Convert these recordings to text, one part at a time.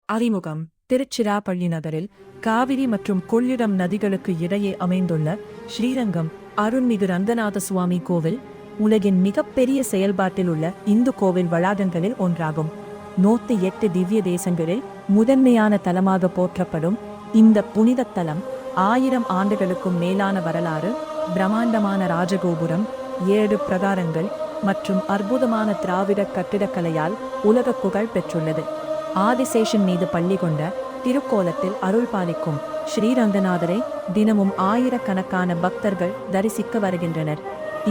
அறிமுகம். திருச்சிராப்பள்ளி நகரில் காவிரி மற்றும் கொள்ளிடம் நதிகளுக்கு இடையே அமைந்துள்ள ஸ்ரீரங்கம் அருள்மிகு ரங்கநாத சுவாமி கோவில் உலகின் மிகப்பெரிய செயல்பாட்டில் உள்ள இந்து கோவில் வளாகங்களில் ஒன்றாகும். 108 திவ்ய தேசங்களில் முதன்மையான தலமாக போற்றப்படும் இந்த புனித தலம் 1000 ஆண்டுகளுக்கும் மேலான வரலாறு, பிரம்மாண்டமான ராஜகோபுரம், 7 பிரகாரங்கள் மற்றும் அற்புதமான திராவிட கட்டிடக்கலையால் உலக புகழ் பெற்றுள்ளது. ஆதிசேஷன் மீது பள்ளி கொண்ட திருக்கோலத்தில் அருள் பாலிக்கும் ஸ்ரீரங்கநாதரை தினமும் ஆயிரக்கணக்கான பக்தர்கள் தரிசிக்க வருகின்றனர்.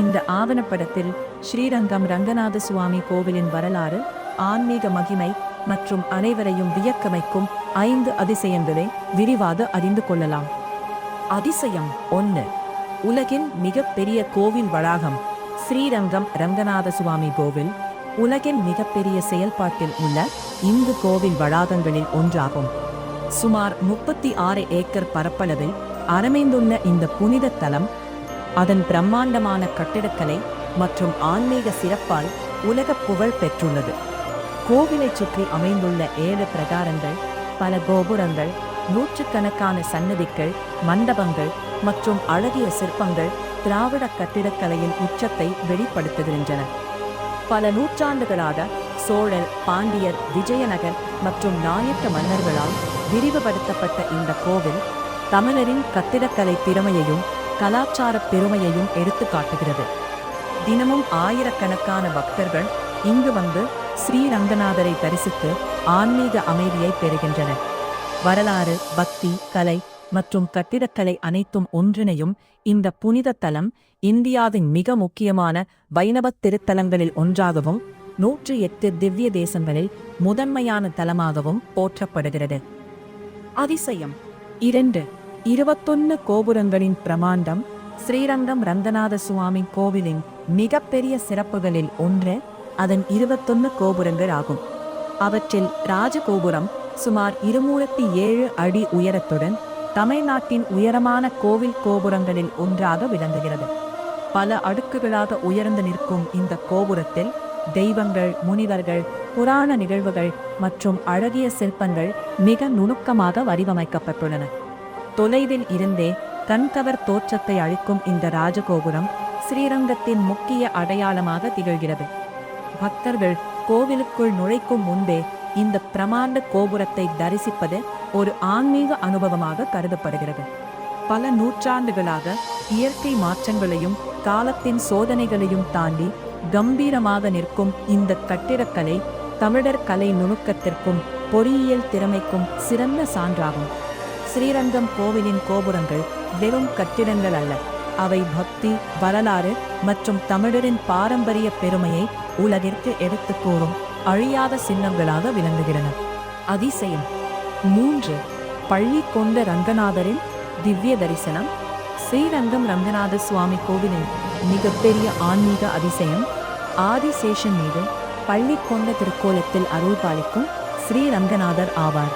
இந்த ஆவணப்படத்தில் ஸ்ரீரங்கம் ரங்கநாத சுவாமி கோவிலின் வரலாறு, ஆன்மீக மகிமை மற்றும் அனைவரையும் வியக்க வைக்கும் 5 அதிசயங்களை விரிவாக அறிந்து கொள்ளலாம். அதிசயம் 1. உலகின் மிகப்பெரிய கோவில் வளாகம். ஸ்ரீரங்கம் ரங்கநாத சுவாமி கோவில் உலகின் மிகப்பெரிய செயல்பாட்டில் உள்ள இந்து கோவில் வளாகங்களில் ஒன்றாகும். சுமார் 36 ஏக்கர் பரப்பளவில் அமைந்துள்ள இந்த புனித தலம் அதன் பிரம்மாண்டமான கட்டிடக்கலை மற்றும் ஆன்மீக சிறப்பால் உலக புகழ் பெற்றுள்ளது. கோவிலைச் சுற்றி அமைந்துள்ள 7 பிரகாரங்கள், பல கோபுரங்கள், நூற்றுக்கணக்கான சன்னதிகள், மண்டபங்கள் மற்றும் அழகிய சிற்பங்கள் திராவிட கட்டிடக்கலையின் உச்சத்தை வெளிப்படுத்துகின்றன. பல நூற்றாண்டுகளாக சோழர், பாண்டியர், விஜயநகர் மற்றும் நாயக்க மன்னர்களால் விரிவுபடுத்தப்பட்ட இந்த கோவில் தமிழரின் கட்டிடக்கலை திறமையையும் கலாச்சார பெருமையையும் எடுத்து காட்டுகிறது. தினமும் ஆயிரக்கணக்கான பக்தர்கள் இங்கு வந்து ஸ்ரீரங்கநாதரை தரிசித்து ஆன்மீக அமைதியை பெறுகின்றனர். வரலாறு, பக்தி, கலை மற்றும் கட்டிடக்கலை அனைத்தும் ஒன்றிணையும் இந்த புனித தலம் இந்தியாவின் மிக முக்கியமான வைணவ திருத்தலங்களில் ஒன்றாகவும் 108 திவ்ய தேசங்களில் முதன்மையான தலமாகவும் போற்றப்படுகிறது. அதிசயம் 2. 21 கோபுரங்களின் பிரமாண்டம். ஸ்ரீரங்கம் ரங்கநாத சுவாமி கோவிலின் மிகப்பெரிய சிறப்புகளில் ஒன்று அதன் 21 கோபுரங்கள் ஆகும். அவற்றில் ராஜகோபுரம் சுமார் 207 அடி உயரத்துடன் தமிழ்நாட்டின் உயரமான கோவில் கோபுரங்களில் ஒன்றாக விளங்குகிறது. பல அடுக்குகளாக உயர்ந்து நிற்கும் இந்த கோபுரத்தில் தெய்வங்கள், முனிவர்கள், புராண நிகழ்வுகள் மற்றும் அழகிய சிற்பங்கள் மிக நுணுக்கமாக வடிவமைக்கப்பட்டுள்ளன. தொலைவில் இருந்தே கண்கவர் தோற்றத்தை அளிக்கும் இந்த ராஜகோபுரம் ஸ்ரீரங்கத்தின் முக்கிய அடையாளமாக திகழ்கிறது. பக்தர்கள் கோவிலுக்குள் நுழைக்கும் முன்பே இந்த பிரமாண்ட கோபுரத்தை தரிசிப்பது ஒரு ஆன்மீக அனுபவமாக கருதப்படுகிறது. பல நூற்றாண்டுகளாக இயற்கை மாற்றங்களையும் காலத்தின் சோதனைகளையும் தாண்டி கம்பீரமாக நிற்கும் இந்த கட்டிடக்கலை தமிழர் கலை நுணுக்கத்திற்கும் பொறியியல் திறமைக்கும் சிறந்த சான்றாகும். ஸ்ரீரங்கம் கோவிலின் கோபுரங்கள் வெறும் கட்டிடங்கள் அல்ல, அவை பக்தி, வரலாறு மற்றும் தமிழரின் பாரம்பரிய பெருமையை உலகிற்கு எடுத்துக் கூறும் அழியாத சின்னங்களாக விளங்குகின்றன. அதிசயம் 3. பள்ளி கொண்ட ரங்கநாதரின் திவ்ய தரிசனம். ஸ்ரீரங்கம் ரங்கநாத சுவாமி கோவிலின் மிகப்பெரிய ஆன்மீக அதிசயம் ஆதிசேஷன் மீது பள்ளி கொண்ட திருக்கோலத்தில் அருள் பாலிக்கும் ஸ்ரீரங்கநாதர் ஆவார்.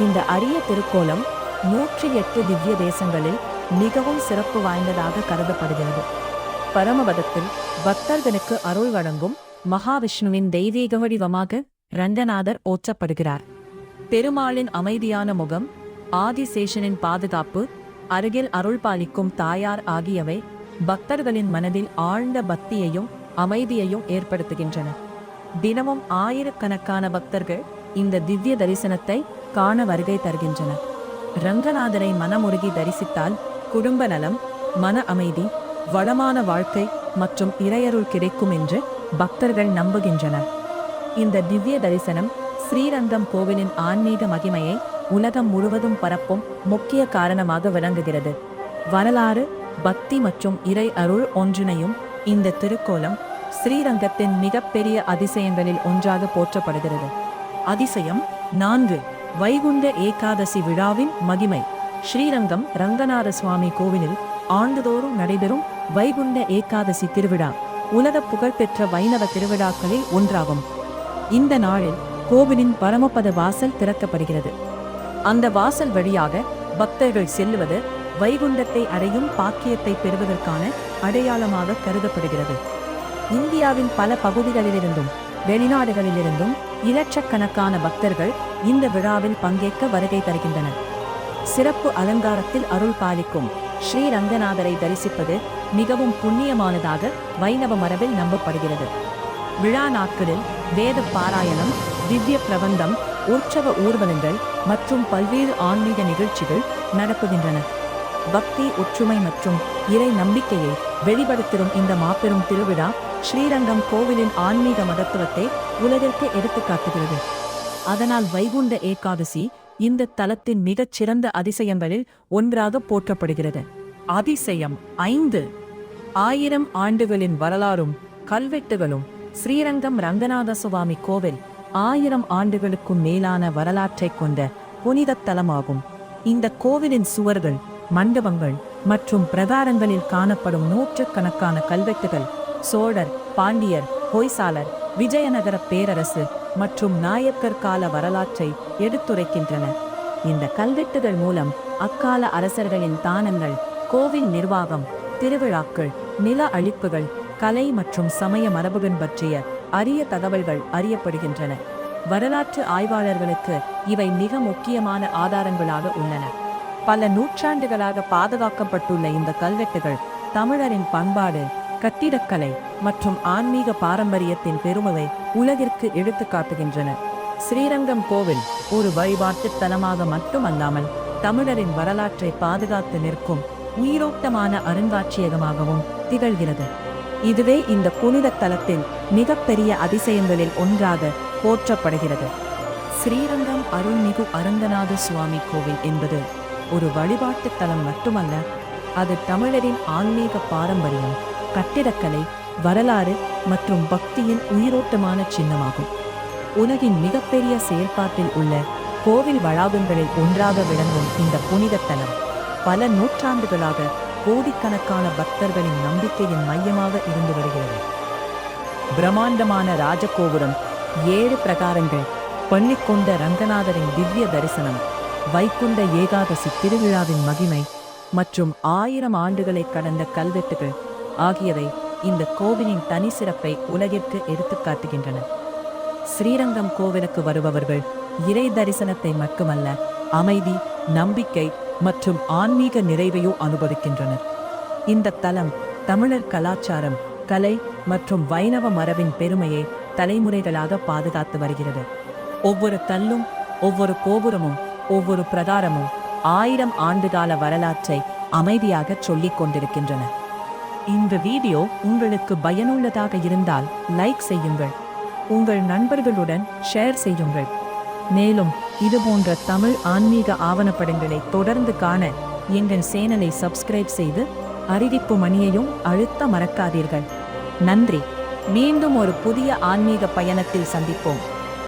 இந்த அரிய திருக்கோலம் 108 திவ்ய தேசங்களில் மிகவும் சிறப்பு வாய்ந்ததாக கருதப்படுகிறது. பரமபதத்தில் பக்தர்களுக்கு அருள் வழங்கும் மகாவிஷ்ணுவின் தெய்வீக வடிவமாக ரங்கநாதர் போற்றப்படுகிறார். பெருமாளின் அமைதியான முகம், ஆதிசேஷனின் பாதுகாப்பு, அருகில் அருள் பாலிக்கும் தாயார் ஆகியவை பக்தர்களின் மனதில் ஆழ்ந்த பக்தியையும் அமைதியையும் ஏற்படுத்துகின்றன. தினமும் ஆயிரக்கணக்கான பக்தர்கள் இந்த திவ்ய தரிசனத்தை காண வருகை தருகின்றனர். ரங்கநாதரை மனமுருகி தரிசித்தால் குடும்ப நலம், மன அமைதி, வளமான வாழ்க்கை மற்றும் இறையருள் கிடைக்கும் என்று பக்தர்கள் நம்புகின்றனர். இந்த திவ்ய தரிசனம் ஸ்ரீரங்கம் கோவிலின் ஆன்மீக மகிமையை உலகம் முழுவதும் பரப்பும் முக்கிய காரணமாக விளங்குகிறது. வரலாறு, பக்தி மற்றும் இறை அருள் ஒன்றிணையும் இந்த திருக்கோலம் ஸ்ரீரங்கத்தின் மிகப்பெரிய அதிசயங்களில் ஒன்றாக போற்றப்படுகிறது. அதிசயம் 4. வைகுண்ட ஏகாதசி விழாவின் மகிமை. ஸ்ரீரங்கம் ரங்கநாத சுவாமி கோவிலில் ஆண்டுதோறும் நடைபெறும் வைகுண்ட ஏகாதசி திருவிழா உலக புகழ்பெற்ற வைணவ திருவிழாக்களில் ஒன்றாகும். இந்த நாளில் கோவிலின் பரமபத வாசல் திறக்கப்படுகிறது. அந்த வாசல் வழியாக பக்தர்கள் செல்லுவது வைகுண்டத்தை அடையும் பாக்கியத்தை பெறுவதற்கான அடையாளமாக கருதப்படுகிறது. இந்தியாவின் பல பகுதிகளிலிருந்தும் வெளிநாடுகளிலிருந்தும் இலட்சக்கணக்கான பக்தர்கள் இந்த விழாவில் பங்கேற்க வருகை தருகின்றனர். சிறப்பு அலங்காரத்தில் அருள் பாலிக்கும் ஸ்ரீரங்கநாதரை தரிசிப்பது மிகவும் புண்ணியமானதாக வைணவ மரபில் நம்பப்படுகிறது. விழா நாட்களில் வேத பாராயணம், திவ்ய பிரபந்தம், உற்சவ ஊர்வலங்கள் மற்றும் பல்வேறு ஆன்மீக நிகழ்ச்சிகள் நடக்குகின்றன. பக்தி, ஒற்றுமை மற்றும் இறை நம்பிக்கையை வெளிப்படுத்தும் இந்த மாபெரும் திருவிழா ஸ்ரீரங்கம் கோவிலின் ஆன்மீக மகத்துவத்தை உலகிற்கு எடுத்துக்காட்டுகிறது. அதனால் வைகுண்ட ஏகாதசி இந்த தலத்தின் மிகச் சிறந்த அதிசயங்களில் ஒன்றாக போற்றப்படுகிறது. அதிசயம் 5. 1000 ஆண்டுகளின் வரலாறும் கல்வெட்டுகளும். ஸ்ரீரங்கம் ரங்கநாத சுவாமி கோவில் 1000 ஆண்டுகளுக்கும் மேலான வரலாற்றைக் கொண்ட புனிதத் தலமாகும். இந்த கோவிலின் சுவர்கள், மண்டபங்கள் மற்றும் பிரகாரங்களில் காணப்படும் நூற்றுக்கணக்கான கல்வெட்டுகள் சோழர், பாண்டியர், ஹொய்சாளர், விஜயநகர பேரரசு மற்றும் நாயக்கர் கால வரலாற்றை எடுத்துரைக்கின்றன. இந்த கல்வெட்டுகள் மூலம் அக்கால அரசர்களின் தானங்கள், கோவில் நிர்வாகம், திருவிழாக்கள், நில அழிப்புகள், கலை மற்றும் சமய மரபுகள் பற்றிய அரிய தகவல்கள் அறியப்படுகின்றன. வரலாற்று ஆய்வாளர்களுக்கு இவை மிக முக்கியமான ஆதாரங்களாக உள்ளன. பல நூற்றாண்டுகளாக பாதுகாக்கப்பட்டுள்ள இந்த கல்வெட்டுகள் தமிழரின் பண்பாடு, கட்டிடக்கலை மற்றும் ஆன்மீக பாரம்பரியத்தின் பெருமையை உலகிற்கு எடுத்துக்காட்டுகின்றன. ஸ்ரீரங்கம் கோவில் ஒரு வழிபாட்டு தலமாக மட்டுமல்லாமல் தமிழரின் வரலாற்றை பாதுகாத்து நிற்கும் உயிரோட்டமான அருங்காட்சியகமாகவும் திகழ்கிறது. இதுவே இந்த புனித தலத்தின் மிகப்பெரிய அதிசயங்களில் ஒன்றாக போற்றப்படுகிறது. ஸ்ரீரங்கம் அருள்மிகு அரங்கநாத சுவாமி கோவில் என்பது ஒரு வழிபாட்டு தலம் மட்டுமல்ல, அது தமிழரின் ஆன்மீக பாரம்பரியம், கட்டிடக்கலை, வரலாறு மற்றும் பக்தியின் உயிரோட்டமான சின்னமாகும். உலகின் மிகப்பெரிய செயல்பாட்டில் உள்ள கோவில் வளாகங்களில் ஒன்றாக விளங்கும் இந்த புனித தலம் பல நூற்றாண்டுகளாக கோடிக்கணக்கான பக்தர்களின் நம்பிக்கையின் மையமாக இருந்து வருகிறது. பிரம்மாண்டமான ராஜகோபுரம், 7 பிரகாரங்கள், பள்ளிக்கொண்ட ரங்கநாதரின் திவ்ய தரிசனம், வைகுண்ட ஏகாதசி திருவிழாவின் மகிமை மற்றும் 1000 ஆண்டுகளை கடந்த கல்வெட்டுகள் ஆகியவை இந்த கோவிலின் தனி சிறப்பை உலகிற்கு எடுத்துக்காட்டுகின்றன. ஸ்ரீரங்கம் கோவிலுக்கு வருபவர்கள் இறை தரிசனத்தை மட்டுமல்ல, அமைதி, நம்பிக்கை மற்றும் ஆன்மீக நிறைவையோ அனுபவிக்கின்றனர். இந்த தலம் தமிழர் கலாச்சாரம், கலை மற்றும் வைணவ மரபின் பெருமையை தலைமுறைகளாக பாதுகாத்து வருகிறது. ஒவ்வொரு கல்லும், ஒவ்வொரு கோபுரமும், ஒவ்வொரு பிரகாரமும் 1000 ஆண்டுகால வரலாற்றை அமைதியாக சொல்லிக் கொண்டிருக்கின்றன. இந்த வீடியோ உங்களுக்கு பயனுள்ளதாக இருந்தால் லைக் செய்யுங்கள், உங்கள் நண்பர்களுடன் ஷேர் செய்யுங்கள். மேலும் இதுபோன்ற தமிழ் ஆன்மீக ஆவணப்படங்களை தொடர்ந்து காண எங்கள் சேனலை சப்ஸ்கிரைப் செய்து அறிவிப்பு மணியையும் அழுத்த மறக்காதீர்கள். நன்றி. மீண்டும் ஒரு புதிய ஆன்மீக பயணத்தில் சந்திப்போம்.